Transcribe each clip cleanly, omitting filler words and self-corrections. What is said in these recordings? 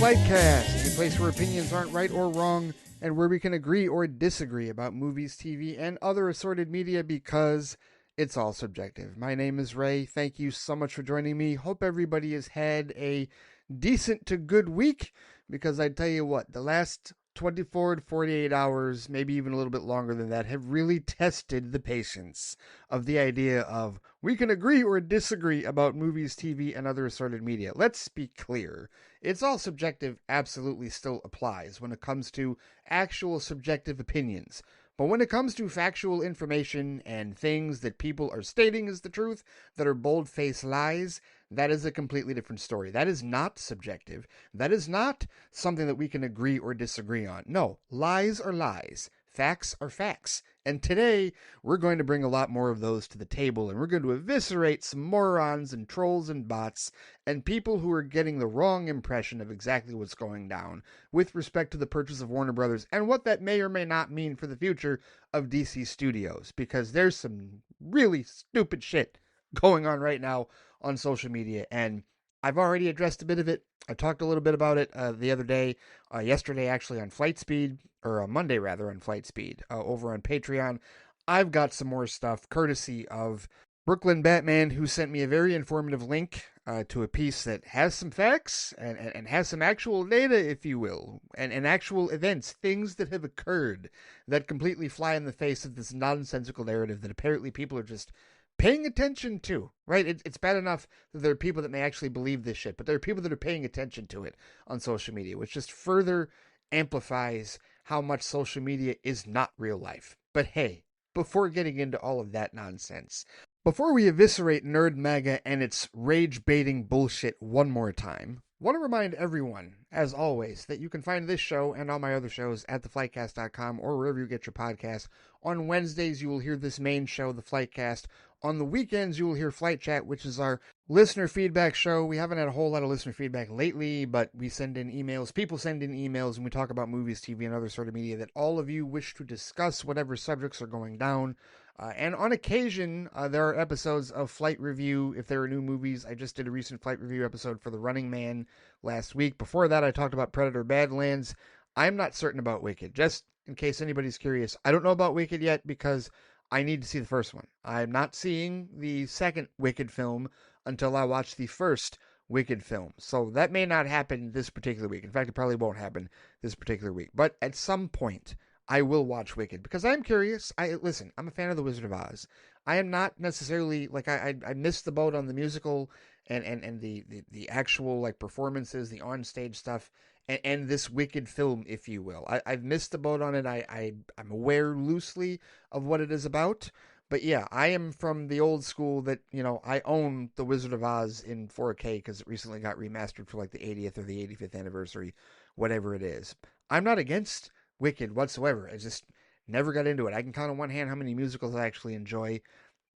Flightcast, a place where opinions aren't right or wrong, and where we can agree or disagree about movies, TV, and other assorted media because it's all subjective. My name is Ray. Thank you so much for joining me. Hope everybody has had a decent to good week, because I tell you what, the last 24 to 48 hours, maybe even a little bit longer than that, have really tested the patience of the idea of we can agree or disagree about movies, TV, and other assorted media. Let's be clear. It's all subjective absolutely still applies when it comes to actual subjective opinions. But when it comes to factual information and things that people are stating as the truth, that are bold-faced lies, that is a completely different story. That is not subjective. That is not something that we can agree or disagree on. No, lies are lies. Facts are facts. And today, we're going to bring a lot more of those to the table, and we're going to eviscerate some morons and trolls and bots and people who are getting the wrong impression of exactly what's going down with respect to the purchase of Warner Brothers and what that may or may not mean for the future of DC Studios, because there's some really stupid shit going on right now on social media, and I've already addressed a bit of it. I talked a little bit about it the other day, yesterday actually on Flight Speed, or Monday rather on Flight Speed, over on Patreon. I've got some more stuff courtesy of Brooklyn Batman, who sent me a very informative link to a piece that has some facts and has some actual data, if you will, and actual events, things that have occurred that completely fly in the face of this nonsensical narrative that apparently people are just paying attention to, right? It's bad enough that there are people that may actually believe this shit, but there are people that are paying attention to it on social media, which just further amplifies how much social media is not real life. But hey, before getting into all of that nonsense, before we eviscerate Nerd MAGA and its rage-baiting bullshit one more time, I want to remind everyone, as always, that you can find this show and all my other shows at theflightcast.com or wherever you get your podcasts. On Wednesdays, you will hear this main show, The Flightcast. On the weekends, you will hear Flight Chat, which is our listener feedback show. We haven't had a whole lot of listener feedback lately, but we send in emails. People send in emails, and we talk about movies, TV, and other sort of media that all of you wish to discuss, whatever subjects are going down. And on occasion, there are episodes of Flight Review if there are new movies. I just did a recent Flight Review episode for The Running Man last week. Before that, I talked about Predator Badlands. I'm not certain about Wicked. Just in case anybody's curious, I don't know about Wicked yet because I need to see the first one. I'm not seeing the second Wicked film until I watch the first Wicked film. So that may not happen this particular week. In fact, it probably won't happen this particular week. But at some point, I will watch Wicked because I'm curious. Listen, I'm a fan of The Wizard of Oz. I am not necessarily like I missed the boat on the musical and the actual like performances, the on-stage stuff, and this Wicked film, if you will. I've missed the boat on it. I'm aware loosely of what it is about. But yeah, I am from the old school that, I own The Wizard of Oz in 4K because it recently got remastered for like the 80th or the 85th anniversary, whatever it is. I'm not against Wicked whatsoever. I just never got into it. I can count on one hand how many musicals I actually enjoy.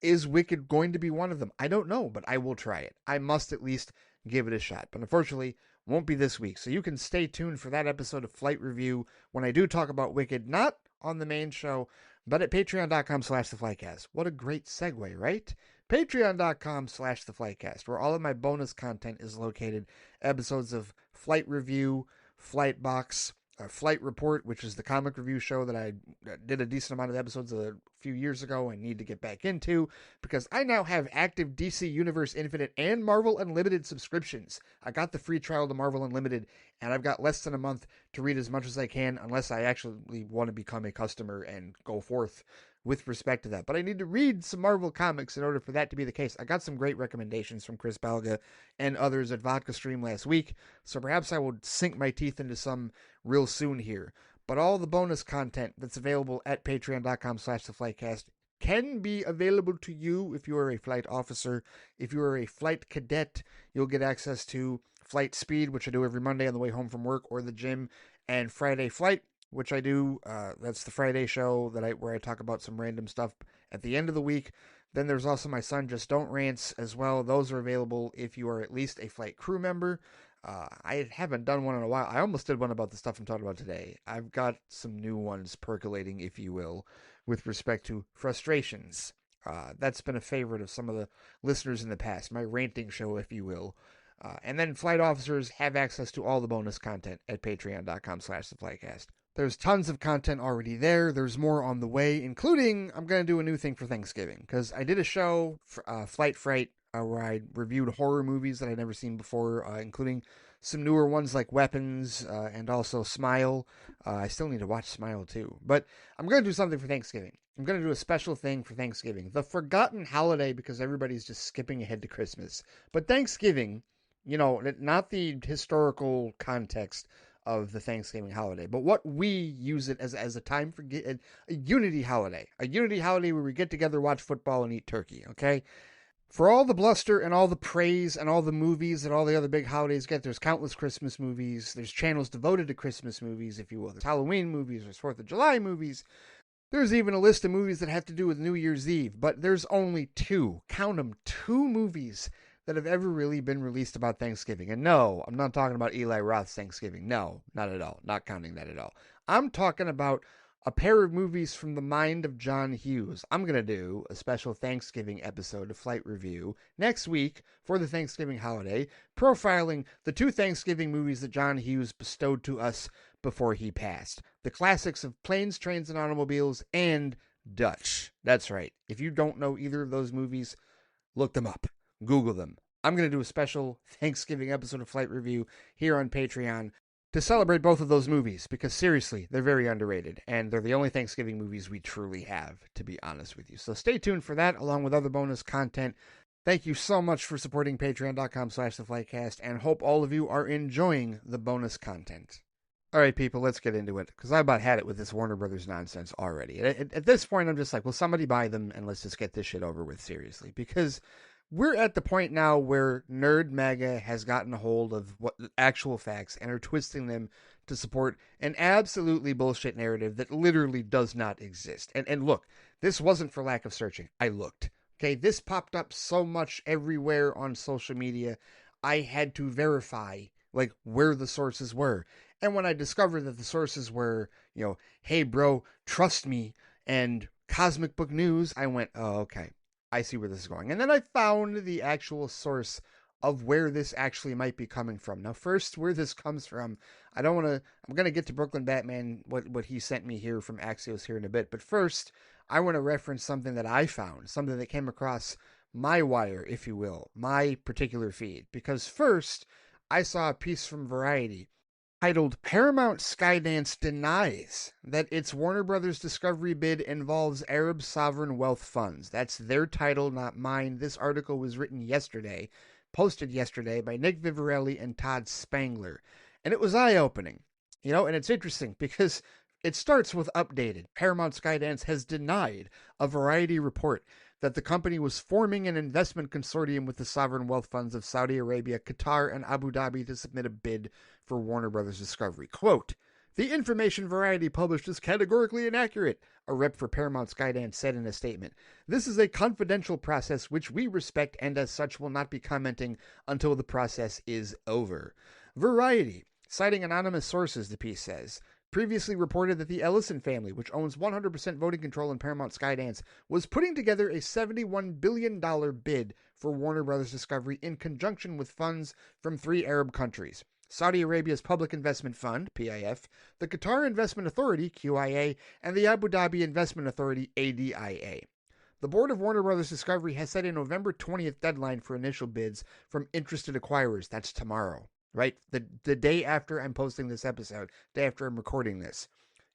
Is Wicked going to be one of them? I don't know, but I will try it. I must at least give it a shot. But unfortunately, won't be this week. So you can stay tuned for that episode of Flight Review when I do talk about Wicked, not on the main show, but at patreon.com/theflightcast. What a great segue, right? Patreon.com/theflightcast, where all of my bonus content is located. Episodes of Flight Review, Flight Box, Flight Report, which is the comic review show that I did a decent amount of episodes a few years ago and need to get back into because I now have active DC Universe Infinite and Marvel Unlimited subscriptions. I got the free trial to Marvel Unlimited, and I've got less than a month to read as much as I can unless I actually want to become a customer and go forth with respect to that. But I need to read some Marvel comics in order for that to be the case. I got some great recommendations from Chris Balga and others at Vodka Stream last week, so perhaps I will sink my teeth into some real soon here. But all the bonus content that's available at patreon.com/theflightcast can be available to you if you are a flight officer. If you are a flight cadet, you'll get access to Flight Speed, which I do every Monday on the way home from work or the gym, and Friday Flight, which I do. That's the Friday show where I talk about some random stuff at the end of the week. Then there's also my Son Just Don't rants as well. Those are available if you are at least a flight crew member. I haven't done one in a while. I almost did one about the stuff I'm talking about today. I've got some new ones percolating, if you will, with respect to frustrations. That's been a favorite of some of the listeners in the past. My ranting show, if you will. And then flight officers have access to all the bonus content at patreon.com/theflightcast. There's tons of content already there. There's more on the way, including I'm going to do a new thing for Thanksgiving because I did a show, Flight Fright, where I reviewed horror movies that I'd never seen before, including some newer ones like Weapons and also Smile. I still need to watch Smile too. But I'm going to do something for Thanksgiving. I'm going to do a special thing for Thanksgiving. The forgotten holiday because everybody's just skipping ahead to Christmas. But Thanksgiving, you know, not the historical context of the Thanksgiving holiday, but what we use it as a time for a unity holiday. A unity holiday where we get together, watch football, and eat turkey, okay? For all the bluster and all the praise and all the movies that all the other big holidays get, there's countless Christmas movies. There's channels devoted to Christmas movies, if you will. There's Halloween movies, there's 4th of July movies. There's even a list of movies that have to do with New Year's Eve, but there's only two, count them, two movies that have ever really been released about Thanksgiving. And no, I'm not talking about Eli Roth's Thanksgiving. No, not at all. Not counting that at all. I'm talking about a pair of movies from the mind of John Hughes. I'm going to do a special Thanksgiving episode of Flight Review next week for the Thanksgiving holiday, profiling the two Thanksgiving movies that John Hughes bestowed to us before he passed. The classics of Planes, Trains, and Automobiles and Dutch. That's right. If you don't know either of those movies, look them up. Google them. I'm going to do a special Thanksgiving episode of Flight Review here on Patreon to celebrate both of those movies, because seriously, they're very underrated, and they're the only Thanksgiving movies we truly have, to be honest with you. So stay tuned for that, along with other bonus content. Thank you so much for supporting patreon.com/theflightcast, and hope all of you are enjoying the bonus content. All right, people, let's get into it, because I about had it with this Warner Brothers nonsense already. At this point, I'm just like, will somebody buy them, and let's just get this shit over with, seriously, because we're at the point now where Nerd MAGA has gotten a hold of what actual facts and are twisting them to support an absolutely bullshit narrative that literally does not exist. And look, this wasn't for lack of searching. I looked. Okay, this popped up so much everywhere on social media, I had to verify like where the sources were. And when I discovered that the sources were, you know, hey bro, trust me, and Cosmic Book News, I went, oh, okay. I see where this is going. And then I found the actual source of where this actually might be coming from. Now, first, where this comes from, I'm going to get to Brooklyn Batman, what he sent me here from Axios here in a bit. But first, I want to reference something that I found, something that came across my wire, if you will, my particular feed. Because first, I saw a piece from Variety titled Paramount Skydance Denies that its Warner Brothers Discovery bid involves Arab sovereign wealth funds. That's their title, not mine. This article was written yesterday, posted yesterday by Nick Vivarelli and Todd Spangler. And it was eye-opening. You know, and it's interesting because it starts with updated. Paramount Skydance has denied a Variety report that the company was forming an investment consortium with the sovereign wealth funds of Saudi Arabia, Qatar, and Abu Dhabi to submit a bid for Warner Brothers Discovery. Quote, the information Variety published is categorically inaccurate, a rep for Paramount Skydance said in a statement. This is a confidential process which we respect and as such will not be commenting until the process is over. Variety, citing anonymous sources, the piece says, previously reported that the Ellison family, which owns 100% voting control in Paramount Skydance, was putting together a $71 billion bid for Warner Brothers Discovery in conjunction with funds from 3 Arab countries: Saudi Arabia's Public Investment Fund, PIF, the Qatar Investment Authority, QIA, and the Abu Dhabi Investment Authority, ADIA. The board of Warner Brothers Discovery has set a November 20th deadline for initial bids from interested acquirers. That's tomorrow. Right? The day after I'm posting this episode, day after I'm recording this.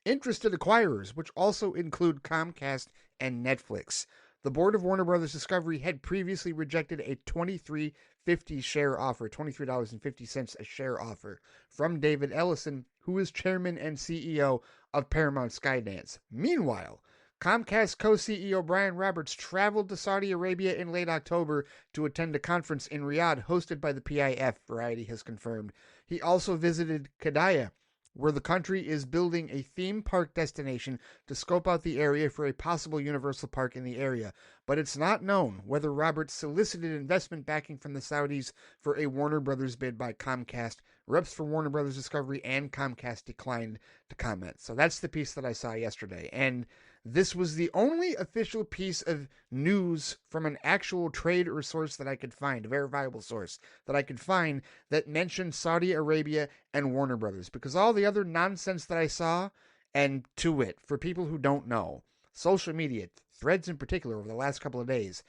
Interested acquirers, which also include Comcast and Netflix. The board of Warner Brothers Discovery had previously rejected a $23.50 share offer, $23.50 a share offer from David Ellison, who is chairman and CEO of Paramount Skydance. Meanwhile, Comcast co-CEO Brian Roberts traveled to Saudi Arabia in late October to attend a conference in Riyadh hosted by the PIF, Variety has confirmed. He also visited Qiddiya, where the country is building a theme park destination to scope out the area for a possible Universal Park in the area. But it's not known whether Roberts solicited investment backing from the Saudis for a Warner Brothers bid by Comcast reps for Warner Brothers Discovery and Comcast declined to comment. So that's the piece that I saw yesterday. And this was the only official piece of news from an actual trade or source that I could find, a verifiable source that I could find that mentioned Saudi Arabia and Warner Brothers. Because all the other nonsense that I saw, and to wit, for people who don't know, social media, threads in particular, over the last couple of days,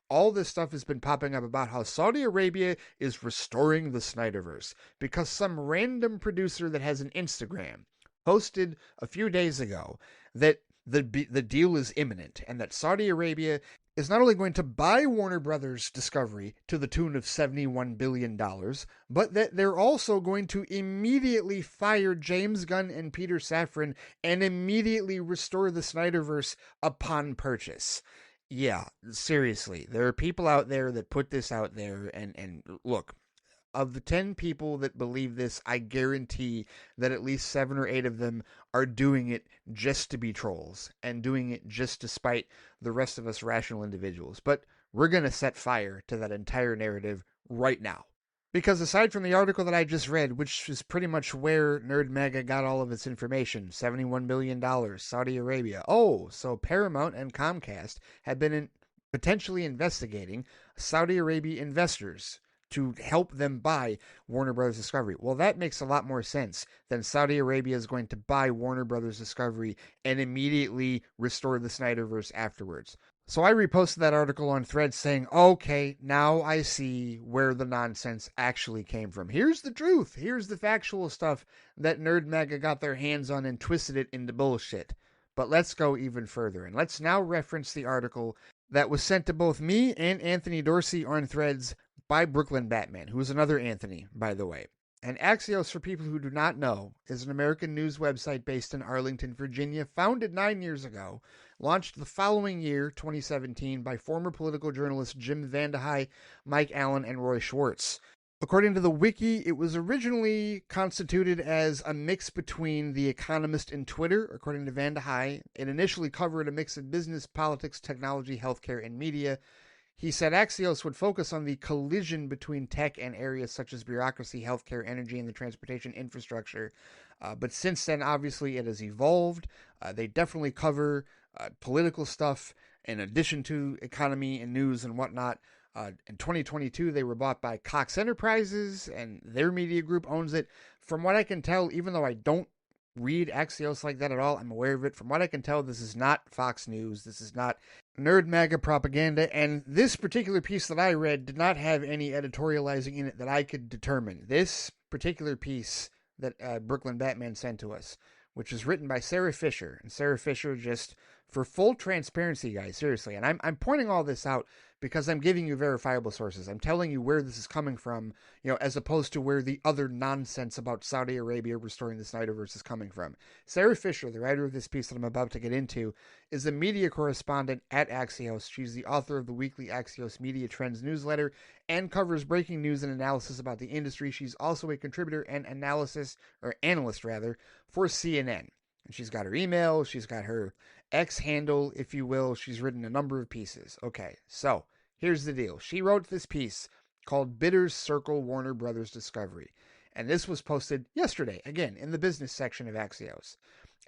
all this stuff has been popping up about how Saudi Arabia is restoring the Snyderverse because some random producer that has an Instagram posted a few days ago that the deal is imminent and that Saudi Arabia is not only going to buy Warner Brothers Discovery to the tune of $71 billion, but that they're also going to immediately fire James Gunn and Peter Safran and immediately restore the Snyderverse upon purchase. Yeah, seriously. There are people out there that put this out there, and look, of the 10 people that believe this, I guarantee that at least 7 or 8 of them are doing it just to be trolls and doing it just to spite the rest of us rational individuals. But we're going to set fire to that entire narrative right now. Because aside from the article that I just read, which is pretty much where NerdMega got all of its information, $71 billion, Saudi Arabia. Oh, so Paramount and Comcast have been potentially investigating Saudi Arabia investors to help them buy Warner Brothers Discovery. Well, that makes a lot more sense than Saudi Arabia is going to buy Warner Brothers Discovery and immediately restore the Snyderverse afterwards. So I reposted that article on Threads saying, okay, now I see where the nonsense actually came from. Here's the truth. Here's the factual stuff that NerdMega got their hands on and twisted it into bullshit. But let's go even further. And let's now reference the article that was sent to both me and Anthony Dorsey on Threads by Brooklyn Batman, who is another Anthony, by the way. And Axios, for people who do not know, is an American news website based in Arlington, Virginia, founded 9 years ago, launched the following year, 2017, by former political journalists Jim Vandehei, Mike Allen, and Roy Schwartz. According to the wiki, it was originally constituted as a mix between The Economist and Twitter, according to Vandehei. It initially covered a mix of business, politics, technology, healthcare, and media. He said Axios would focus on the collision between tech and areas such as bureaucracy, healthcare, energy, and the transportation infrastructure. But since then, obviously, it has evolved. They definitely cover political stuff in addition to economy and news and whatnot. In 2022, they were bought by Cox Enterprises, and their media group owns it. From what I can tell, even though I don't read Axios like that at all, I'm aware of it. From what I can tell, this is not Fox News. This is not NerdMega propaganda. And this particular piece that I read did not have any editorializing in it that I could determine. This particular piece that Brooklyn Batman sent to us, which is written by Sarah Fisher. And Sarah Fisher, just for full transparency, guys, seriously. And I'm pointing all this out because I'm giving you verifiable sources. I'm telling you where this is coming from, as opposed to where the other nonsense about Saudi Arabia restoring the Snyderverse is coming from. Sarah Fisher, the writer of this piece that I'm about to get into, is a media correspondent at Axios. She's the author of the weekly Axios Media Trends newsletter and covers breaking news and analysis about the industry. She's also a contributor and analyst for CNN. And she's got her email, she's got her X handle, if you will. She's written a number of pieces. Okay, so here's the deal. She wrote this piece called Bidders Circle Warner Brothers Discovery. And this was posted yesterday, again, in the business section of Axios.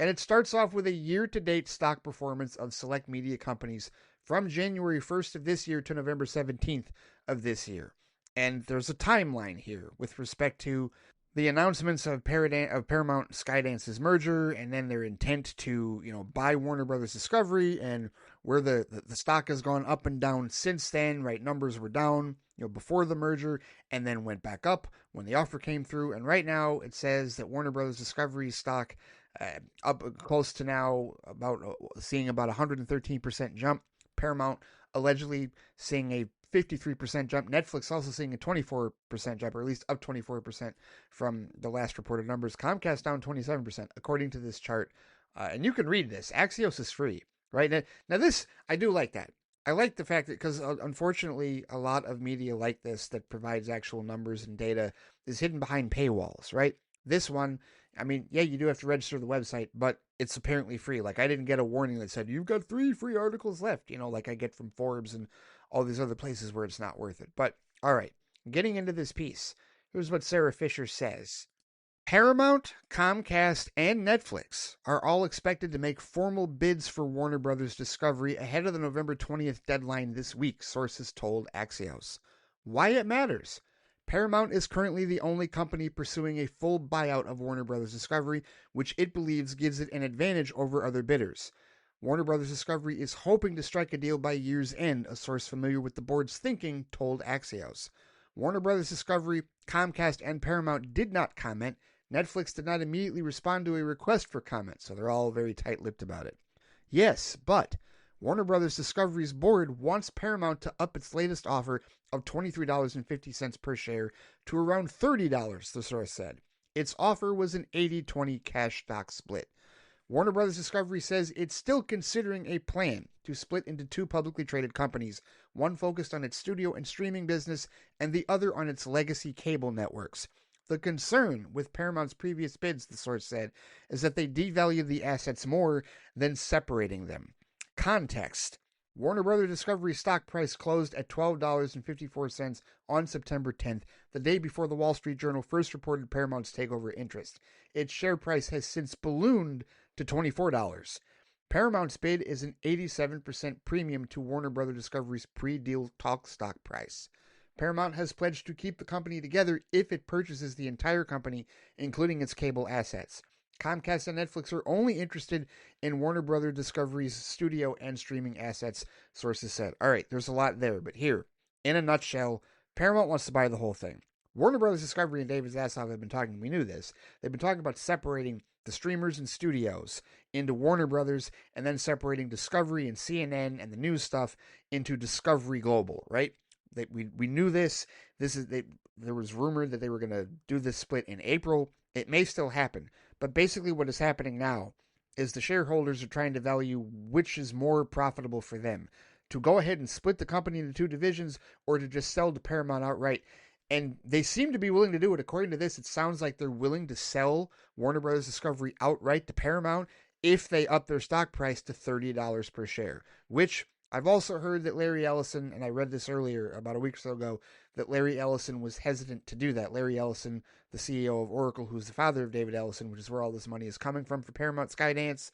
And it starts off with a year-to-date stock performance of select media companies from January 1st of this year to November 17th of this year. And there's a timeline here with respect to the announcements of Paramount Skydance's merger, and then their intent to, buy Warner Brothers Discovery, and where the stock has gone up and down since then, right? Numbers were down, before the merger, and then went back up when the offer came through. And right now it says that Warner Brothers Discovery stock up close to now seeing about 113% jump. Paramount allegedly seeing a 53% jump. Netflix also seeing a 24% jump, or at least up 24% from the last reported numbers. Comcast down 27%, according to this chart. And you can read this. Axios is free, right? Now this, I do like that. I like the fact that, because unfortunately a lot of media like this that provides actual numbers and data is hidden behind paywalls, right? This one, you do have to register the website, but it's apparently free. Like, I didn't get a warning that said, you've got 3 free articles left, like I get from Forbes and all these other places where it's not worth it. But, all right, getting into this piece. Here's what Sarah Fisher says. Paramount, Comcast, and Netflix are all expected to make formal bids for Warner Brothers Discovery ahead of the November 20th deadline this week, sources told Axios. Why it matters. Paramount is currently the only company pursuing a full buyout of Warner Brothers Discovery, which it believes gives it an advantage over other bidders. Warner Brothers Discovery is hoping to strike a deal by year's end, a source familiar with the board's thinking told Axios. Warner Brothers Discovery, Comcast, and Paramount did not comment. Netflix did not immediately respond to a request for comment, so they're all very tight-lipped about it. Yes, but Warner Brothers Discovery's board wants Paramount to up its latest offer of $23.50 per share to around $30, the source said. Its offer was an 80-20 cash stock split. Warner Brothers Discovery says it's still considering a plan to split into two publicly traded companies, one focused on its studio and streaming business and the other on its legacy cable networks. The concern with Paramount's previous bids, the source said, is that they devalue the assets more than separating them. Context. Warner Brothers Discovery stock price closed at $12.54 on September 10th, the day before the Wall Street Journal first reported Paramount's takeover interest. Its share price has since ballooned to $24. Paramount's bid is an 87% premium to Warner Brothers Discovery's pre-deal talk stock price. Paramount has pledged to keep the company together if it purchases the entire company, including its cable assets. Comcast and Netflix are only interested in Warner Brothers Discovery's studio and streaming assets, sources said. All right, there's a lot there, but here, in a nutshell, Paramount wants to buy the whole thing. Warner Brothers Discovery and David Zaslav have been talking, we knew this, they've been talking about separating the streamers and studios into Warner Brothers and then separating Discovery and CNN and the news stuff into Discovery Global, right? We knew this. There was rumor that they were going to do this split in April. It may still happen. But basically what is happening now is the shareholders are trying to value which is more profitable for them. To go ahead and split the company into two divisions or to just sell to Paramount outright. And they seem to be willing to do it. According to this, it sounds like they're willing to sell Warner Brothers Discovery outright to Paramount if they up their stock price to $30 per share, which I've also heard that Larry Ellison, and I read this earlier about a week or so ago, that Larry Ellison was hesitant to do that. Larry Ellison, the CEO of Oracle, who's the father of David Ellison, which is where all this money is coming from for Paramount Skydance,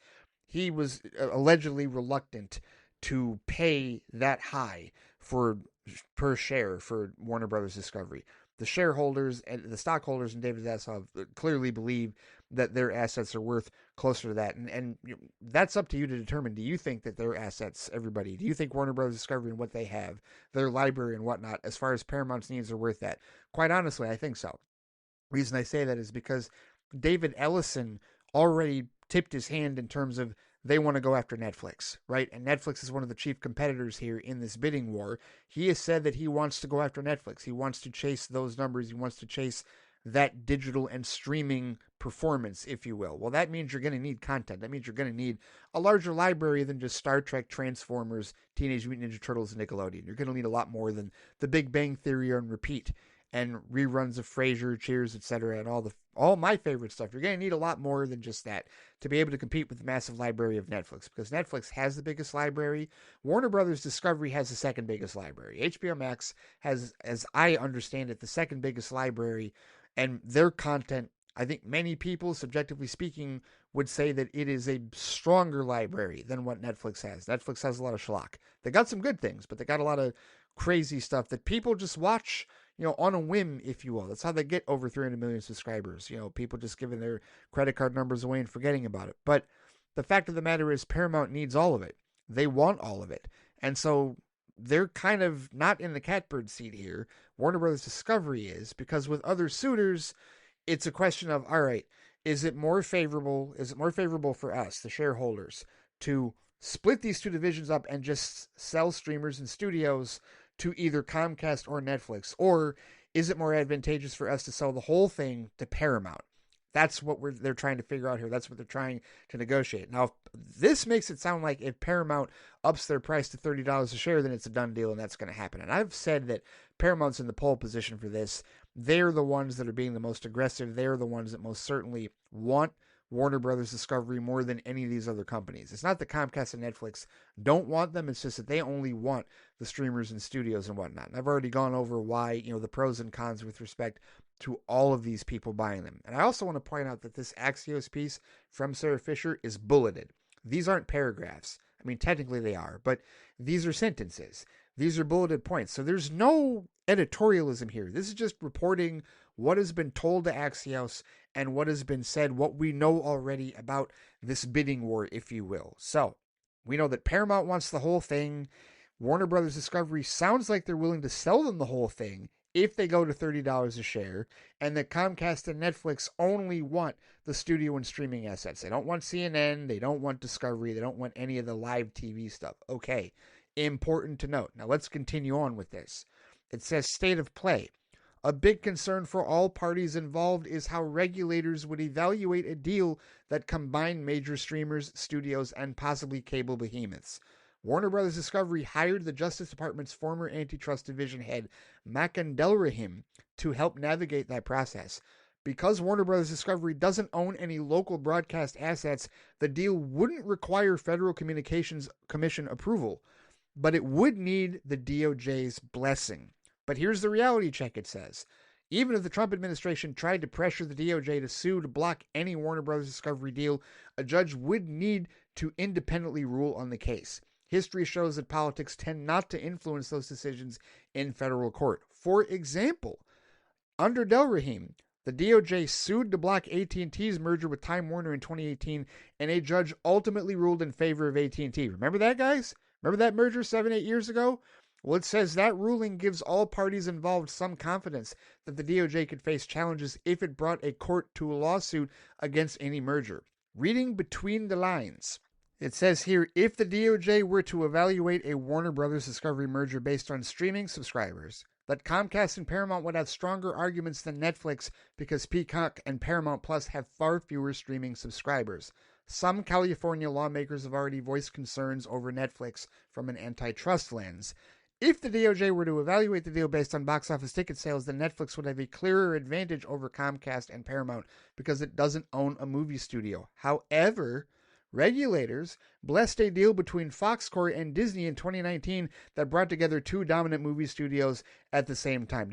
he was allegedly reluctant to pay that high for per share for Warner Brothers Discovery. The shareholders and the stockholders in David Zaslav clearly believe that their assets are worth closer to that. And that's up to you to determine. Do you think that their assets, everybody, do you think Warner Brothers Discovery and what they have, their library and whatnot, as far as Paramount's needs are worth that? Quite honestly, I think so. The reason I say that is because David Ellison already tipped his hand in terms of they want to go after Netflix, right? And Netflix is one of the chief competitors here in this bidding war. He has said that he wants to go after Netflix. He wants to chase those numbers. He wants to chase that digital and streaming performance, if you will. Well, that means you're going to need content. That means you're going to need a larger library than just Star Trek, Transformers, Teenage Mutant Ninja Turtles, and Nickelodeon. You're going to need a lot more than The Big Bang Theory on repeat and reruns of Frasier, Cheers, etc., and all my favorite stuff. You're going to need a lot more than just that to be able to compete with the massive library of Netflix, because Netflix has the biggest library. Warner Brothers Discovery has the second biggest library. HBO Max has, as I understand it, the second biggest library, and their content, I think many people, subjectively speaking, would say that it is a stronger library than what Netflix has. Netflix has a lot of schlock. They got some good things, but they got a lot of crazy stuff that people just watch, on a whim, if you will. That's how they get over 300 million subscribers. People just giving their credit card numbers away and forgetting about it. But the fact of the matter is Paramount needs all of it. They want all of it. And so they're kind of not in the catbird seat here. Warner Brothers Discovery is, because with other suitors, it's a question of, all right, is it more favorable for us, the shareholders, to split these two divisions up and just sell streamers and studios to either Comcast or Netflix? Or is it more advantageous for us to sell the whole thing to Paramount? That's what they're trying to figure out here. That's what they're trying to negotiate. Now, this makes it sound like if Paramount ups their price to $30 a share, then it's a done deal and that's going to happen. And I've said that Paramount's in the pole position for this. They're the ones that are being the most aggressive. They're the ones that most certainly want Warner Brothers Discovery more than any of these other companies. It's not that Comcast and Netflix don't want them. It's just that they only want the streamers and studios and whatnot. And I've already gone over why, the pros and cons with respect to all of these people buying them. And I also want to point out that this Axios piece from Sarah Fisher is bulleted. These aren't paragraphs. I mean, technically they are, but these are sentences. These are bulleted points. So there's no editorialism here. This is just reporting what has been told to Axios and what has been said, what we know already about this bidding war, if you will. So we know that Paramount wants the whole thing. Warner Brothers Discovery sounds like they're willing to sell them the whole thing if they go to $30 a share, and that Comcast and Netflix only want the studio and streaming assets. They don't want CNN, they don't want Discovery, they don't want any of the live TV stuff. Okay, important to note. Now let's continue on with this. It says state of play. A big concern for all parties involved is how regulators would evaluate a deal that combined major streamers, studios, and possibly cable behemoths. Warner Brothers Discovery hired the Justice Department's former antitrust division head, Makan Delrahim, to help navigate that process. Because Warner Brothers Discovery doesn't own any local broadcast assets, the deal wouldn't require Federal Communications Commission approval, but it would need the DOJ's blessing. But here's the reality check, it says. Even if the Trump administration tried to pressure the DOJ to sue to block any Warner Brothers Discovery deal, a judge would need to independently rule on the case. History shows that politics tend not to influence those decisions in federal court. For example, under Delrahim, the DOJ sued to block AT&T's merger with Time Warner in 2018, and a judge ultimately ruled in favor of AT&T. Remember that, guys? Remember that merger 7-8 years ago? Well, it says that ruling gives all parties involved some confidence that the DOJ could face challenges if it brought a court to a lawsuit against any merger. Reading between the lines, it says here, if the DOJ were to evaluate a Warner Brothers Discovery merger based on streaming subscribers, that Comcast and Paramount would have stronger arguments than Netflix because Peacock and Paramount Plus have far fewer streaming subscribers. Some California lawmakers have already voiced concerns over Netflix from an antitrust lens. If the DOJ were to evaluate the deal based on box office ticket sales, then Netflix would have a clearer advantage over Comcast and Paramount because it doesn't own a movie studio. However, regulators blessed a deal between Fox Corp and Disney in 2019 that brought together two dominant movie studios at the same time.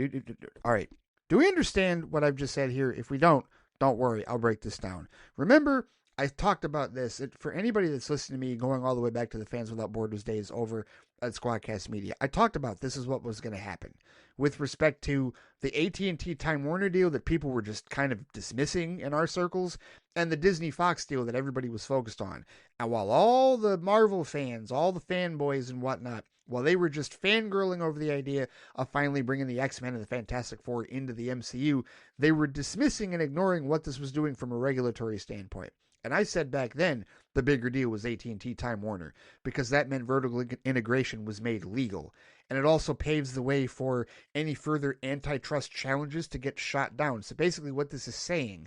All right. Do we understand what I've just said here? If we don't worry. I'll break this down. Remember, I talked about this. For anybody that's listening to me going all the way back to the Fans Without Borders days over at Squadcast Media, I talked about this is what was going to happen with respect to the AT&T Time Warner deal that people were just kind of dismissing in our circles, and the Disney Fox deal that everybody was focused on. And while all the Marvel fans, all the fanboys and whatnot, while they were just fangirling over the idea of finally bringing the X-Men and the Fantastic Four into the MCU, they were dismissing and ignoring what this was doing from a regulatory standpoint. And I said back then, the bigger deal was AT&T Time Warner, because that meant vertical integration was made legal. And it also paves the way for any further antitrust challenges to get shot down. So basically what this is saying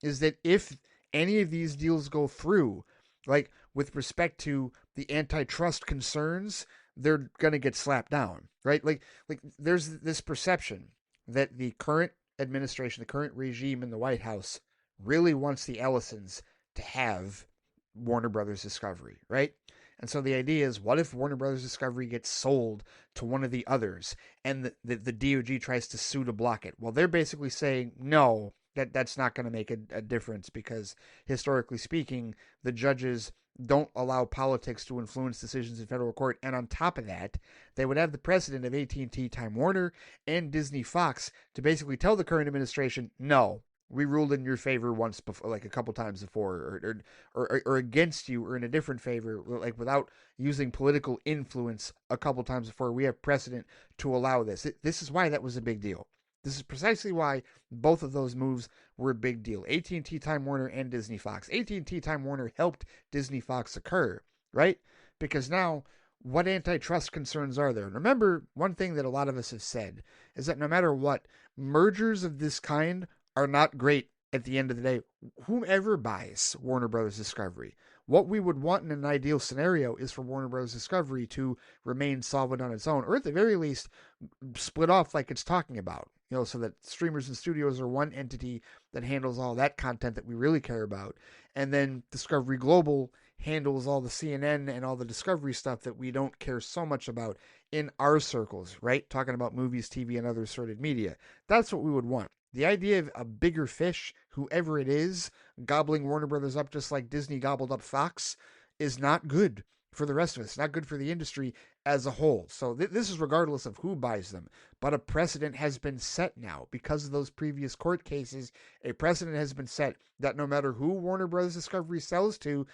is that if any of these deals go through, like with respect to the antitrust concerns, they're going to get slapped down, right? Like there's this perception that the current administration, the current regime in the White House really wants the Ellisons to have Warner Brothers Discovery, right? And so the idea is, what if Warner Brothers Discovery gets sold to one of the others and the DOJ tries to sue to block it? Well, they're basically saying, no, that's not going to make a difference because historically speaking, the judges don't allow politics to influence decisions in federal court. And on top of that, they would have the precedent of AT&T Time Warner and Disney Fox to basically tell the current administration, no, we ruled in your favor once before, like a couple times before, or against you, or in a different favor, like without using political influence a couple times before. We have precedent to allow this. This is why that was a big deal. This is precisely why both of those moves were a big deal. AT&T Time Warner and Disney Fox. AT&T Time Warner helped Disney Fox occur, right? Because now, what antitrust concerns are there? And remember, one thing that a lot of us have said is that no matter what, mergers of this kind are not great at the end of the day. Whomever buys Warner Brothers Discovery, what we would want in an ideal scenario is for Warner Brothers Discovery to remain solvent on its own, or at the very least, split off like it's talking about, so that streamers and studios are one entity that handles all that content that we really care about, and then Discovery Global handles all the CNN and all the Discovery stuff that we don't care so much about in our circles, right? Talking about movies, TV, and other assorted media. That's what we would want. The idea of a bigger fish, whoever it is, gobbling Warner Brothers up just like Disney gobbled up Fox is not good for the rest of us, not good for the industry as a whole. So this is regardless of who buys them. But a precedent has been set now because of those previous court cases. A precedent has been set that no matter who Warner Brothers Discovery sells to,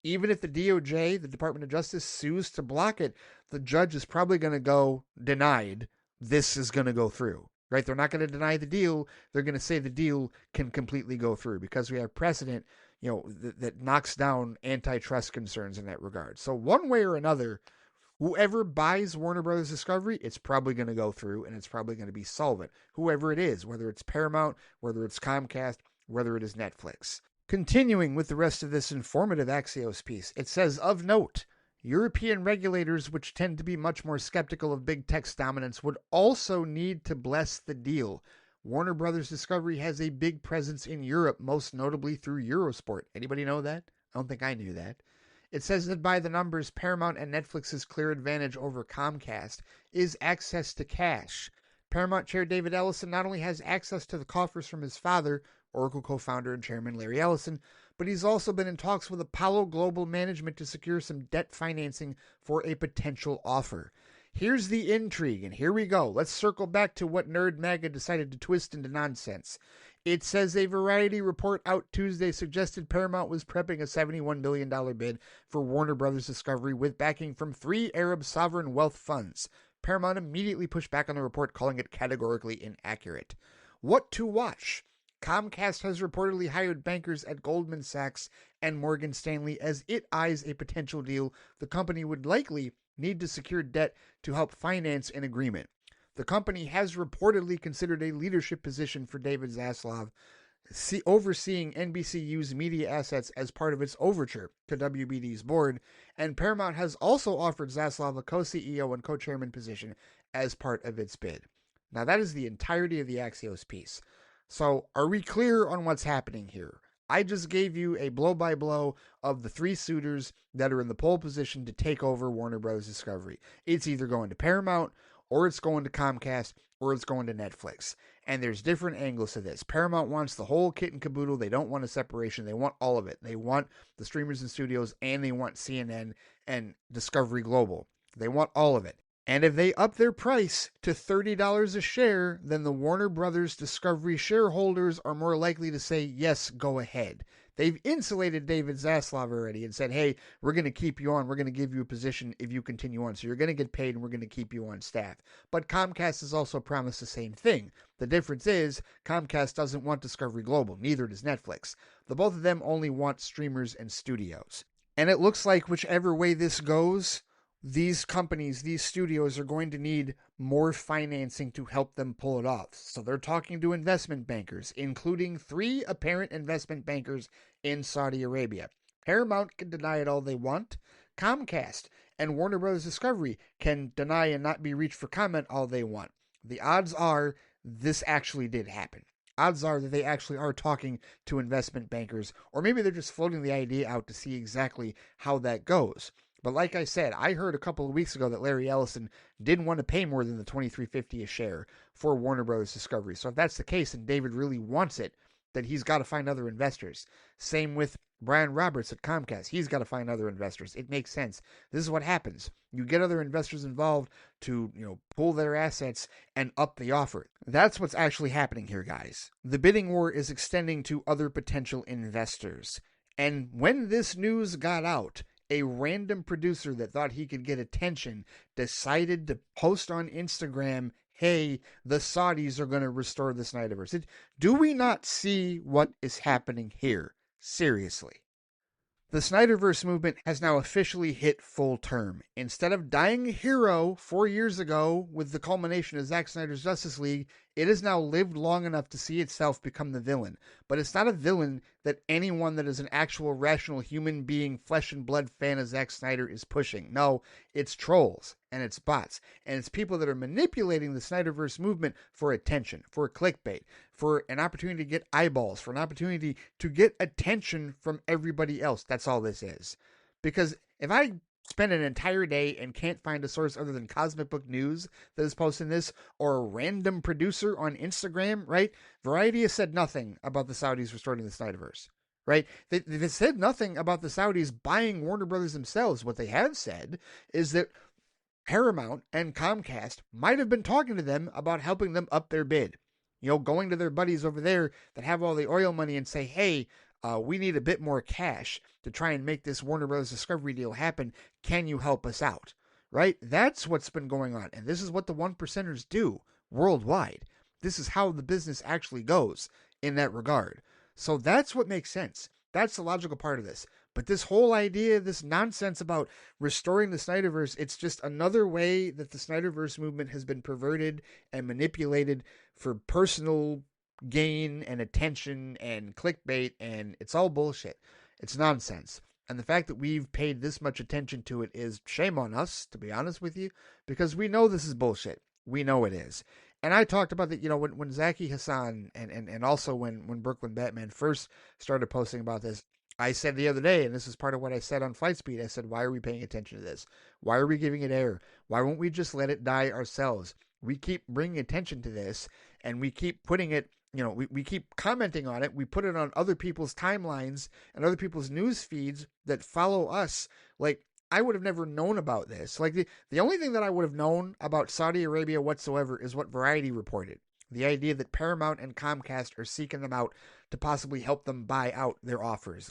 even if the DOJ, the Department of Justice, sues to block it, the judge is probably going to go denied. This is going to go through, right? They're not going to deny the deal. They're going to say the deal can completely go through because we have precedent, that knocks down antitrust concerns in that regard. So one way or another, whoever buys Warner Brothers Discovery, it's probably going to go through and it's probably going to be solvent. Whoever it is, whether it's Paramount, whether it's Comcast, whether it is Netflix. Continuing with the rest of this informative Axios piece, it says, of note, European regulators, which tend to be much more skeptical of big tech's dominance, would also need to bless the deal. Warner Brothers Discovery has a big presence in Europe, most notably through Eurosport. Anybody know that? I don't think I knew that. It says that by the numbers, Paramount and Netflix's clear advantage over Comcast is access to cash. Paramount chair David Ellison not only has access to the coffers from his father, Oracle co-founder and chairman Larry Ellison, but he's also been in talks with Apollo Global Management to secure some debt financing for a potential offer. Here's the intrigue, and here we go. Let's circle back to what Nerd MAGA decided to twist into nonsense. It says a Variety report out Tuesday suggested Paramount was prepping a $71 billion bid for Warner Brothers Discovery with backing from 3 Arab sovereign wealth funds. Paramount immediately pushed back on the report, calling it categorically inaccurate. What to watch? Comcast has reportedly hired bankers at Goldman Sachs and Morgan Stanley as it eyes a potential deal. The company would likely need to secure debt to help finance an agreement. The company has reportedly considered a leadership position for David Zaslav, overseeing NBCU's media assets as part of its overture to WBD's board, and Paramount has also offered Zaslav a co-CEO and co-chairman position as part of its bid. Now that is the entirety of the Axios piece. So are we clear on what's happening here? I just gave you a blow-by-blow of the 3 suitors that are in the pole position to take over Warner Bros. Discovery. It's either going to Paramount, or it's going to Comcast, or it's going to Netflix. And there's different angles to this. Paramount wants the whole kit and caboodle. They don't want a separation. They want all of it. They want the streamers and studios, and they want CNN and Discovery Global. They want all of it. And if they up their price to $30 a share, then the Warner Brothers Discovery shareholders are more likely to say, yes, go ahead. They've insulated David Zaslav already and said, hey, we're going to keep you on. We're going to give you a position if you continue on. So you're going to get paid and we're going to keep you on staff. But Comcast has also promised the same thing. The difference is Comcast doesn't want Discovery Global. Neither does Netflix. The both of them only want streamers and studios. And it looks like whichever way this goes, these companies, these studios are going to need more financing to help them pull it off. So they're talking to investment bankers, including 3 apparent investment bankers in Saudi Arabia. Paramount can deny it all they want. Comcast and Warner Bros. Discovery can deny and not be reached for comment all they want. The odds are this actually did happen. Odds are that they actually are talking to investment bankers, or maybe they're just floating the idea out to see exactly how that goes. But like I said, I heard a couple of weeks ago that Larry Ellison didn't want to pay more than the $23.50 a share for Warner Bros. Discovery. So if that's the case and David really wants it, then he's got to find other investors. Same with Brian Roberts at Comcast. He's got to find other investors. It makes sense. This is what happens. You get other investors involved to, pull their assets and up the offer. That's what's actually happening here, guys. The bidding war is extending to other potential investors. And when this news got out, a random producer that thought he could get attention decided to post on Instagram, hey, the Saudis are going to restore the Snyderverse. Do we not see what is happening here? Seriously. The Snyderverse movement has now officially hit full term. Instead of dying a hero 4 years ago with the culmination of Zack Snyder's Justice League, it has now lived long enough to see itself become the villain. But it's not a villain that anyone that is an actual rational human being, flesh and blood fan of Zack Snyder is pushing. No, it's trolls and it's bots. And it's people that are manipulating the Snyderverse movement for attention, for clickbait, for an opportunity to get eyeballs, for an opportunity to get attention from everybody else. That's all this is. Because if I spend an entire day and can't find a source other than Cosmic Book News that is posting this, or a random producer on Instagram, right? Variety has said nothing about the Saudis restoring the Snyderverse, right? They've said nothing about the Saudis buying Warner Brothers themselves. What they have said is that Paramount and Comcast might have been talking to them about helping them up their bid. Going to their buddies over there that have all the oil money and say, hey, we need a bit more cash to try and make this Warner Brothers Discovery deal happen. Can you help us out? Right? That's what's been going on. And this is what the one percenters do worldwide. This is how the business actually goes in that regard. So that's what makes sense. That's the logical part of this. But this whole idea, this nonsense about restoring the Snyderverse, it's just another way that the Snyderverse movement has been perverted and manipulated for personal gain and attention and clickbait, and it's all bullshit. It's nonsense. And the fact that we've paid this much attention to it is shame on us, to be honest with you, because we know this is bullshit. We know it is. And I talked about that, when Zaki Hassan and also when Brooklyn Batman first started posting about this, I said the other day, and this is part of what I said on Flight Speed, I said, why are we paying attention to this? Why are we giving it air? Why won't we just let it die ourselves? We keep bringing attention to this, and we keep putting it, we keep commenting on it. We put it on other people's timelines and other people's news feeds that follow us. Like, I would have never known about this. Like, the only thing that I would have known about Saudi Arabia whatsoever is what Variety reported. The idea that Paramount and Comcast are seeking them out to possibly help them buy out their offers,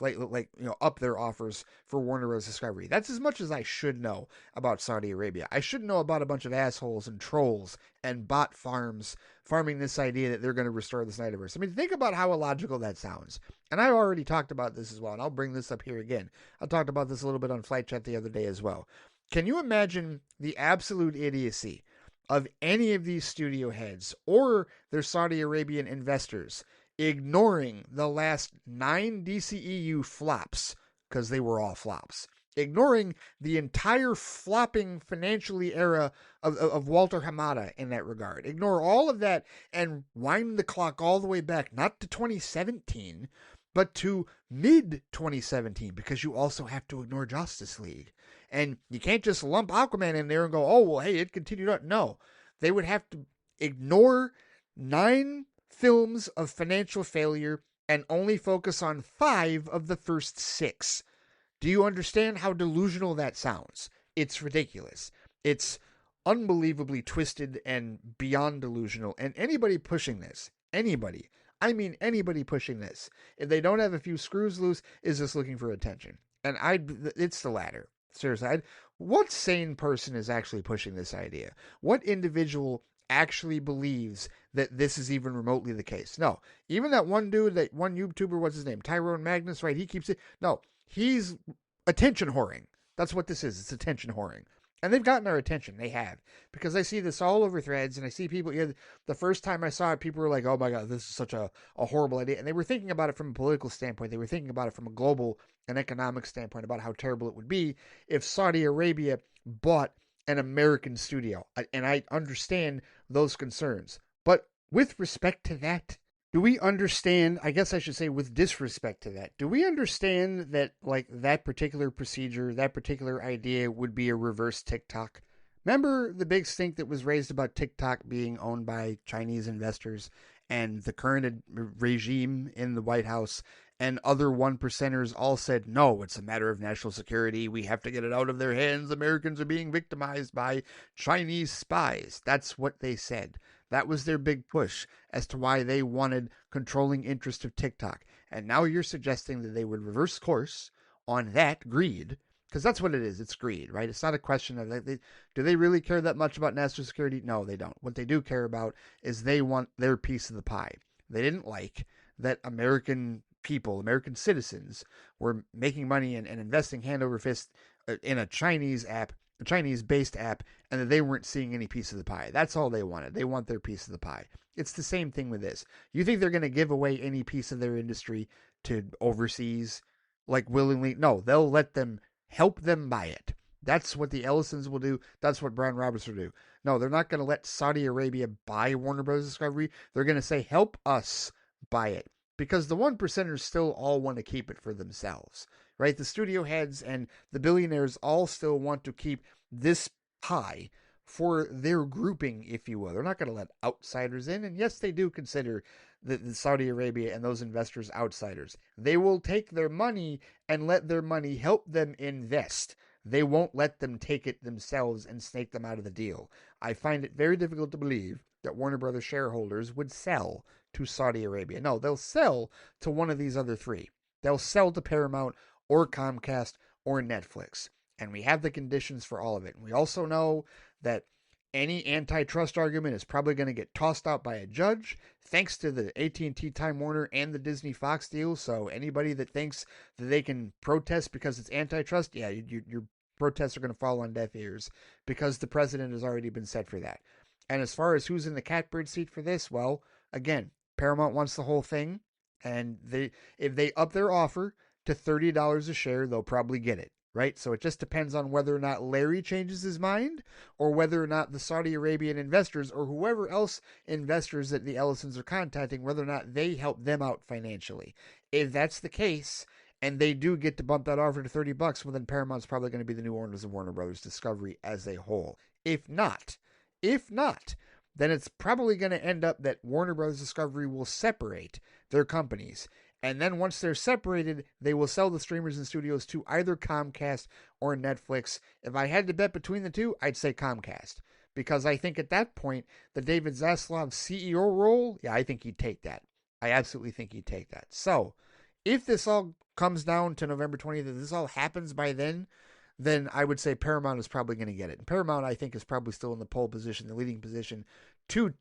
up their offers for Warner Bros. Discovery. That's as much as I should know about Saudi Arabia. I should know about a bunch of assholes and trolls and bot farms farming this idea that they're going to restore the Snyderverse. I mean, think about how illogical that sounds. And I've already talked about this as well, and I'll bring this up here again. I talked about this a little bit on Flight Chat the other day as well. Can you imagine the absolute idiocy of any of these studio heads or their Saudi Arabian investors ignoring the last 9 DCEU flops, because they were all flops, ignoring the entire flopping financially era of Walter Hamada in that regard, ignore all of that and wind the clock all the way back, not to 2017, but to mid-2017, because you also have to ignore Justice League. And you can't just lump Aquaman in there and go, oh, well, hey, it continued on. No, they would have to ignore 9 films of financial failure and only focus on 5 of the first 6. Do you understand how delusional that sounds? It's ridiculous. It's unbelievably twisted and beyond delusional. And anybody pushing this, anybody pushing this, if they don't have a few screws loose, is just looking for attention. And it's the latter. Seriously, what sane person is actually pushing this idea? What individual actually believes that this is even remotely the case? No. Even that one dude, that one YouTuber, what's his name? Tyrone Magnus, right? He keeps it. No, he's attention whoring. That's what this is. It's attention whoring. And they've gotten our attention. They have. Because I see this all over threads, and I see people, the first time I saw it, people were like, oh my God, this is such a horrible idea. And they were thinking about it from a political standpoint. They were thinking about it from a global and economic standpoint about how terrible it would be if Saudi Arabia bought an American studio. And I understand those concerns. But with respect to that, do we understand, I guess I should say with disrespect to that, do we understand that that particular procedure, that particular idea would be a reverse TikTok? Remember the big stink that was raised about TikTok being owned by Chinese investors and the current regime in the White House and other one percenters all said, no, it's a matter of national security. We have to get it out of their hands. Americans are being victimized by Chinese spies. That's what they said. That was their big push as to why they wanted controlling interest of TikTok. And now you're suggesting that they would reverse course on that greed, because that's what it is. It's greed, right? It's not a question of, do they really care that much about national security? No, they don't. What they do care about is they want their piece of the pie. They didn't like that American people, American citizens, were making money and investing hand over fist in a Chinese app, a Chinese-based app, and that they weren't seeing any piece of the pie. That's all they wanted. They want their piece of the pie. It's the same thing with this. You think they're going to give away any piece of their industry to overseas, willingly? No, they'll let them help them buy it. That's what the Ellisons will do. That's what Brian Roberts will do. No, they're not going to let Saudi Arabia buy Warner Bros. Discovery. They're going to say, help us buy it. Because the one percenters still all want to keep it for themselves. right? The studio heads and the billionaires all still want to keep this pie for their grouping, if you will. They're not going to let outsiders in. And yes, they do consider the Saudi Arabia and those investors outsiders. They will take their money and let their money help them invest. They won't let them take it themselves and snake them out of the deal. I find it very difficult to believe that Warner Brothers shareholders would sell to Saudi Arabia. No, they'll sell to one of these other three. They'll sell to Paramount or Comcast or Netflix. And we have the conditions for all of it. And we also know that any antitrust argument is probably going to get tossed out by a judge, thanks to the AT&T Time Warner and the Disney Fox deal. So anybody that thinks that they can protest because it's antitrust, yeah, your protests are going to fall on deaf ears, because the president has already been set for that. And as far as who's in the catbird seat for this, well, again, Paramount wants the whole thing, and if they up their offer to $30 a share, they'll probably get it, right? So it just depends on whether or not Larry changes his mind, or whether or not the Saudi Arabian investors or whoever else investors that the Ellisons are contacting, whether or not they help them out financially. If that's the case, and they do get to bump that offer to $30, well, then Paramount's probably going to be the new owners of Warner Brothers Discovery as a whole. If not, then it's probably going to end up that Warner Brothers Discovery will separate their companies. And then once they're separated, they will sell the streamers and studios to either Comcast or Netflix. If I had to bet between the two, I'd say Comcast. Because I think at that point, the David Zaslav CEO role, yeah, I think he'd take that. I absolutely think he'd take that. So, if this all comes down to November 20th, if this all happens by then I would say Paramount is probably going to get it. And Paramount, I think, is probably still in the pole position, the leading position to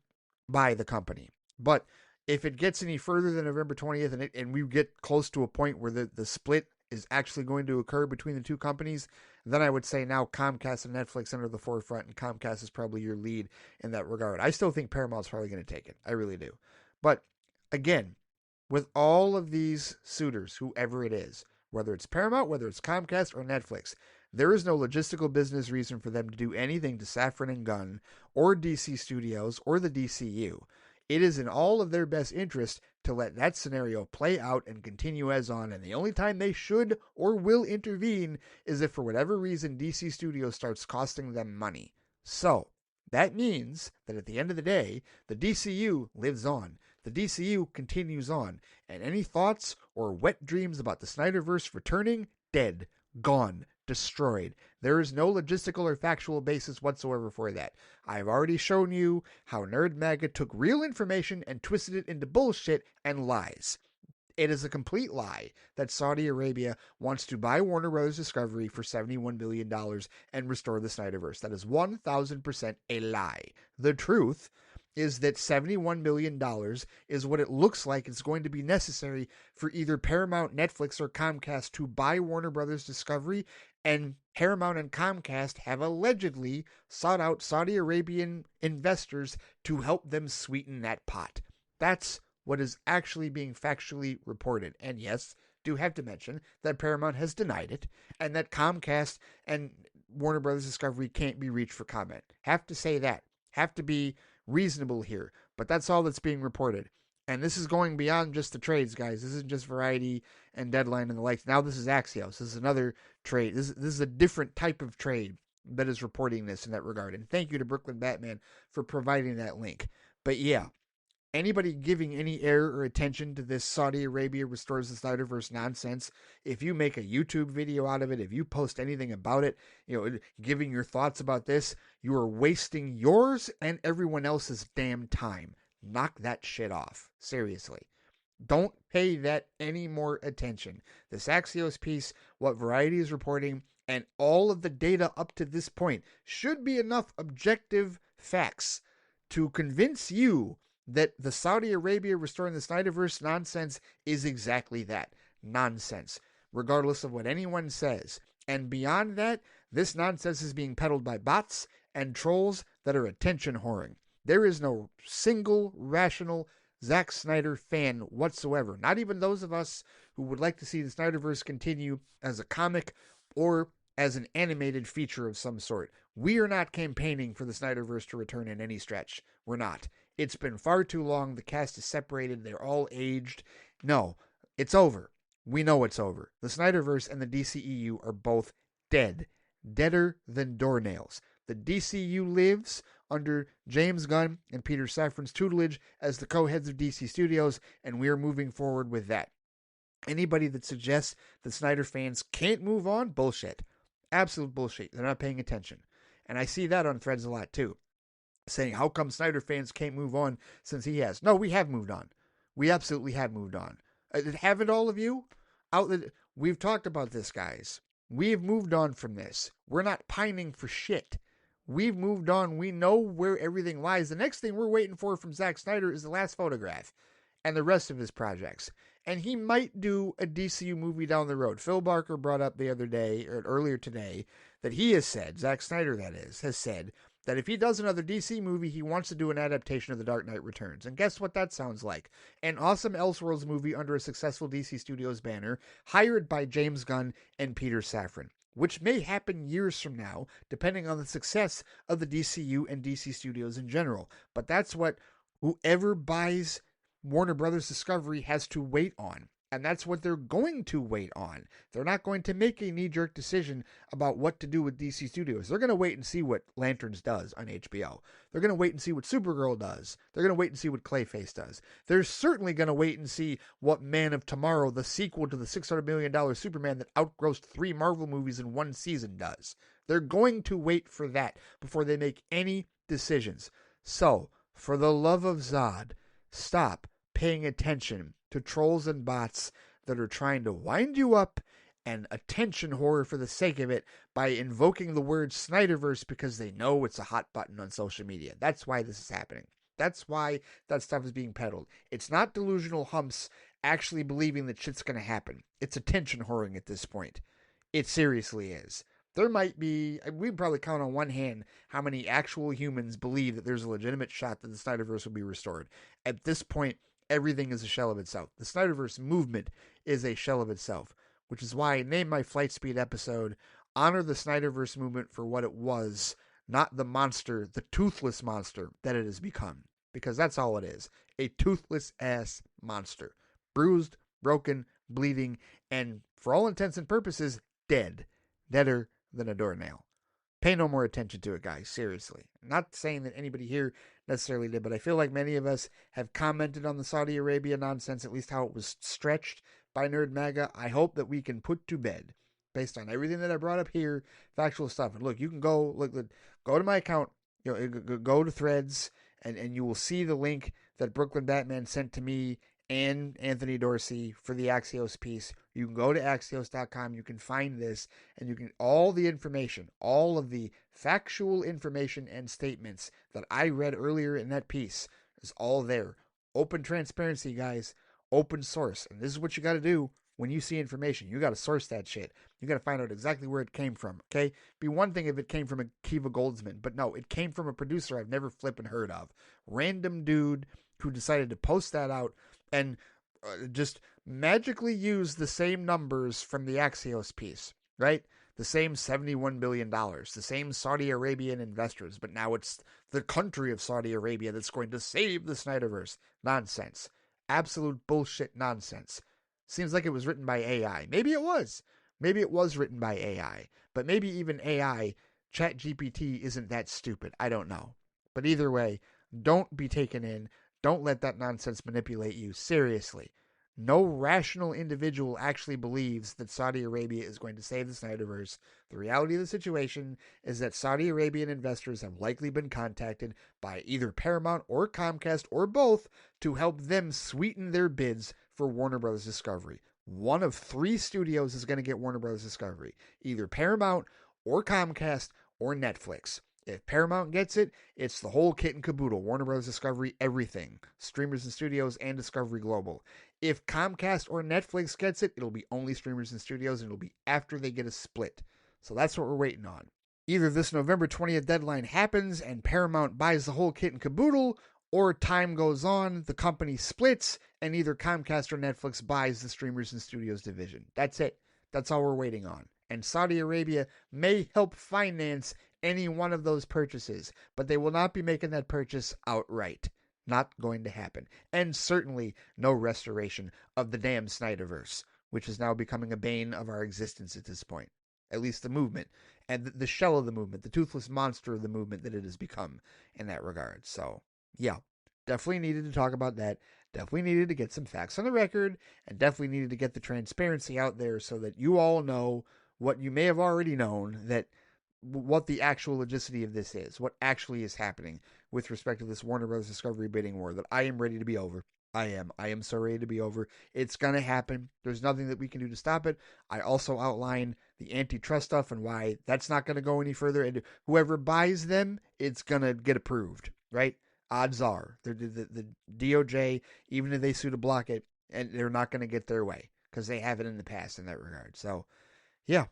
buy the company. But if it gets any further than November 20th and we get close to a point where the split is actually going to occur between the two companies, then I would say now Comcast and Netflix enter the forefront, and Comcast is probably your lead in that regard. I still think Paramount's probably going to take it. I really do. But again, with all of these suitors, whoever it is, whether it's Paramount, whether it's Comcast or Netflix, there is no logistical business reason for them to do anything to Safran and Gunn or DC Studios or the DCU. It is in all of their best interest to let that scenario play out and continue as on, and the only time they should or will intervene is if for whatever reason DC Studios starts costing them money. So, that means that at the end of the day, the DCU lives on. The DCU continues on, and any thoughts or wet dreams about the Snyderverse returning, dead, gone, destroyed. There is no logistical or factual basis whatsoever for that. I've already shown you how Nerd MAGA took real information and twisted it into bullshit and lies. It is a complete lie that Saudi Arabia wants to buy Warner Brothers Discovery for $71 billion and restore the Snyderverse. That is 1,000% a lie. The truth is that $71 million is what it looks like it's going to be necessary for either Paramount, Netflix, or Comcast to buy Warner Brothers Discovery, and Paramount and Comcast have allegedly sought out Saudi Arabian investors to help them sweeten that pot. That's what is actually being factually reported. And yes, do have to mention that Paramount has denied it, and that Comcast and Warner Brothers Discovery can't be reached for comment. Have to say that. Have to be reasonable here, but that's all that's being reported. And this is going beyond just the trades, guys. This isn't just Variety and Deadline and the likes. Now this is Axios. This is another trade. This is a different type of trade that is reporting this in that regard. And thank you to Brooklyn Batman for providing that link. But yeah, anybody giving any air or attention to this Saudi Arabia restores the Snyderverse nonsense, if you make a YouTube video out of it, if you post anything about it, giving your thoughts about this, you are wasting yours and everyone else's damn time. Knock that shit off. Seriously. Don't pay that any more attention. This Axios piece, what Variety is reporting, and all of the data up to this point should be enough objective facts to convince you that the Saudi Arabia restoring the Snyderverse nonsense is exactly that. Nonsense. Regardless of what anyone says. And beyond that, this nonsense is being peddled by bots and trolls that are attention whoring. There is no single rational Zack Snyder fan whatsoever. Not even those of us who would like to see the Snyderverse continue as a comic or as an animated feature of some sort. We are not campaigning for the Snyderverse to return in any stretch. We're not. It's been far too long. The cast is separated. They're all aged. No, it's over. we know it's over. The Snyderverse and the DCEU are both dead. Deader than doornails. The DCU lives under James Gunn and Peter Safran's tutelage as the co-heads of DC Studios, and we are moving forward with that. Anybody that suggests that Snyder fans can't move on, bullshit. Absolute bullshit. They're not paying attention. And I see that on threads a lot too. Saying, how come Snyder fans can't move on since he has? No, we have moved on. We absolutely have moved on. Haven't all of you? We've talked about this, guys. We've moved on from this. We're not pining for shit. We've moved on. We know where everything lies. The next thing we're waiting for from Zack Snyder is the last photograph and the rest of his projects. And he might do a DCU movie down the road. Phil Barker brought up the other day, or earlier today, that he has said, Zack Snyder that is, has said, that if he does another DC movie, he wants to do an adaptation of The Dark Knight Returns. And guess what that sounds like? An awesome Elseworlds movie under a successful DC Studios banner, hired by James Gunn and Peter Safran, which may happen years from now, depending on the success of the DCU and DC Studios in general. But that's what whoever buys Warner Brothers Discovery has to wait on. And that's what they're going to wait on. They're not going to make a knee-jerk decision about what to do with DC Studios. They're going to wait and see what Lanterns does on HBO. They're going to wait and see what Supergirl does. They're going to wait and see what Clayface does. They're certainly going to wait and see what Man of Tomorrow, the sequel to the $600 million Superman that outgrossed 3 Marvel movies in 1 season, does. They're going to wait for that before they make any decisions. So, for the love of Zod, stop paying attention to trolls and bots that are trying to wind you up and attention horror for the sake of it by invoking the word Snyderverse because they know it's a hot button on social media. That's why this is happening. That's why that stuff is being peddled. It's not delusional humps actually believing that shit's going to happen. It's attention whoring at this point. It seriously is. There might be, we can probably count on one hand how many actual humans believe that there's a legitimate shot that the Snyderverse will be restored. At this point, everything is a shell of itself. The Snyderverse movement is a shell of itself, which is why I named my Flight Speed episode Honor the Snyderverse Movement for what it was, not the monster, the toothless monster that it has become. Because that's all it is. A toothless ass monster. Bruised, broken, bleeding, and for all intents and purposes, dead. Deader than a doornail. Pay no more attention to it, guys. Seriously. I'm not saying that anybody here necessarily did, but I feel like many of us have commented on the Saudi Arabia nonsense, at least how it was stretched by Nerd MAGA. I hope that we can put to bed, based on everything that I brought up here, factual stuff. And look, you can go to my account, go to Threads, and you will see the link that Brooklyn Batman sent to me and Anthony Dorsey for the Axios piece. You can go to Axios.com, you can find this, and you can, all the information, all of the factual information and statements that I read earlier in that piece is all there. Open transparency, guys. Open source. And this is what you got to do when you see information. You got to source that shit. You got to find out exactly where it came from, okay? Be one thing if it came from Akiva Goldsman, but no, it came from a producer I've never flippin' heard of. Random dude who decided to post that out and just magically use the same numbers from the Axios piece, right? The same $71 billion, the same Saudi Arabian investors, but now it's the country of Saudi Arabia that's going to save the Snyderverse. Nonsense. Absolute bullshit nonsense. Seems like it was written by AI. Maybe it was. Maybe it was written by AI. But maybe even AI, ChatGPT, isn't that stupid. I don't know. But either way, don't be taken in. Don't let that nonsense manipulate you. Seriously. No rational individual actually believes that Saudi Arabia is going to save the Snyderverse. The reality of the situation is that Saudi Arabian investors have likely been contacted by either Paramount or Comcast or both to help them sweeten their bids for Warner Brothers Discovery. One of 3 studios is going to get Warner Brothers Discovery. Either Paramount or Comcast or Netflix. If Paramount gets it, it's the whole kit and caboodle. Warner Brothers Discovery, everything. Streamers and studios and Discovery Global. If Comcast or Netflix gets it, it'll be only streamers and studios, and it'll be after they get a split. So that's what we're waiting on. Either this November 20th deadline happens and Paramount buys the whole kit and caboodle, or time goes on, the company splits, and either Comcast or Netflix buys the streamers and studios division. That's it. That's all we're waiting on. And Saudi Arabia may help finance any one of those purchases, but they will not be making that purchase outright. Not going to happen. And certainly no restoration of the damn Snyderverse. which is now becoming a bane of our existence at this point. At least the movement and the shell of the movement, the toothless monster of the movement that it has become in that regard. So, yeah, definitely needed to talk about that. Definitely needed to get some facts on the record, and definitely needed to get the transparency out there so that you all know what you may have already known, that what the actual legitimacy of this is, what actually is happening with respect to this Warner Brothers Discovery bidding war that I am ready to be over. I am so ready to be over. It's going to happen. There's nothing that we can do to stop it. I also outline the antitrust stuff and why that's not going to go any further. And whoever buys them, it's going to get approved, right? Odds are. The DOJ, even if they sue to block it, and they're not going to get their way because they have it in the past in that regard. So, yeah,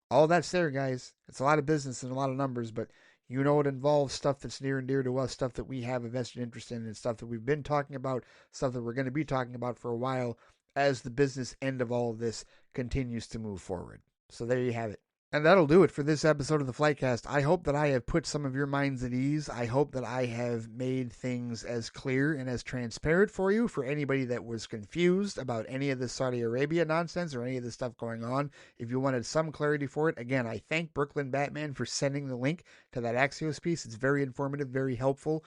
all that's there, guys. It's a lot of business and a lot of numbers, but you know it involves stuff that's near and dear to us, stuff that we have a vested interest in, and stuff that we've been talking about, stuff that we're going to be talking about for a while as the business end of all of this continues to move forward. So there you have it. And that'll do it for this episode of the Flightcast. I hope that I have put some of your minds at ease. I hope that I have made things as clear and as transparent for you, for anybody that was confused about any of this Saudi Arabia nonsense or any of this stuff going on. If you wanted some clarity for it, again, I thank Brooklyn Batman for sending the link to that Axios piece. It's very informative, very helpful.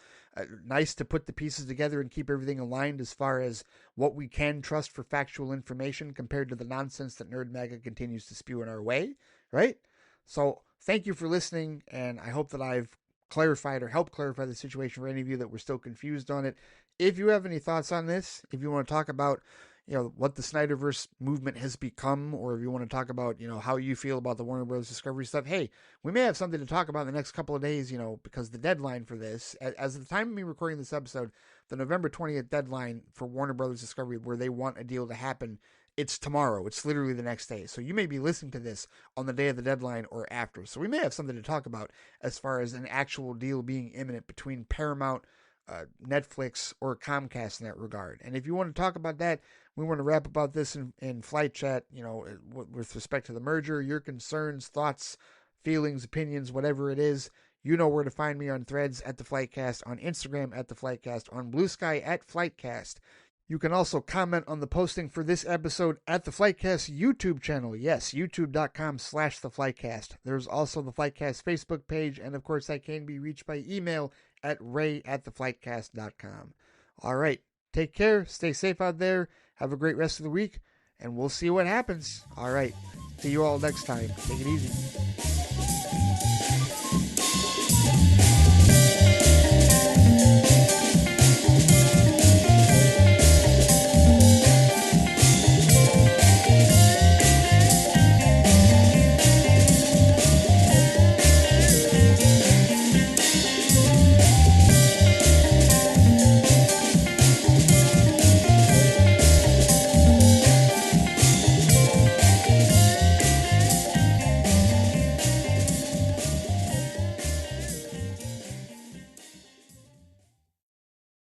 Nice to put the pieces together and keep everything aligned as far as what we can trust for factual information compared to the nonsense that Nerd MAGA continues to spew in our way. Right? So thank you for listening, and I hope that I've clarified or helped clarify the situation for any of you that were still confused on it. If you have any thoughts on this, if you want to talk about, what the Snyderverse movement has become, or if you want to talk about, how you feel about the Warner Bros. Discovery stuff, hey, we may have something to talk about in the next couple of days, because the deadline for this, as of the time of me recording this episode, the November 20th deadline for Warner Bros. Discovery, where they want a deal to happen, it's tomorrow. It's literally the next day. So you may be listening to this on the day of the deadline or after. So we may have something to talk about as far as an actual deal being imminent between Paramount, Netflix, or Comcast in that regard. And if you want to talk about that, we want to wrap about this in Flight Chat, with respect to the merger, your concerns, thoughts, feelings, opinions, whatever it is. You know where to find me on Threads at The Flightcast, on Instagram at The Flightcast, on Blue Sky at Flightcast. You can also comment on the posting for this episode at the Flightcast YouTube channel. Yes, youtube.com/theflightcast. There's also the Flightcast Facebook page, and of course, I can be reached by email at ray@theflightcast.com. All right, take care, stay safe out there, have a great rest of the week, and we'll see what happens. All right, see you all next time. Take it easy.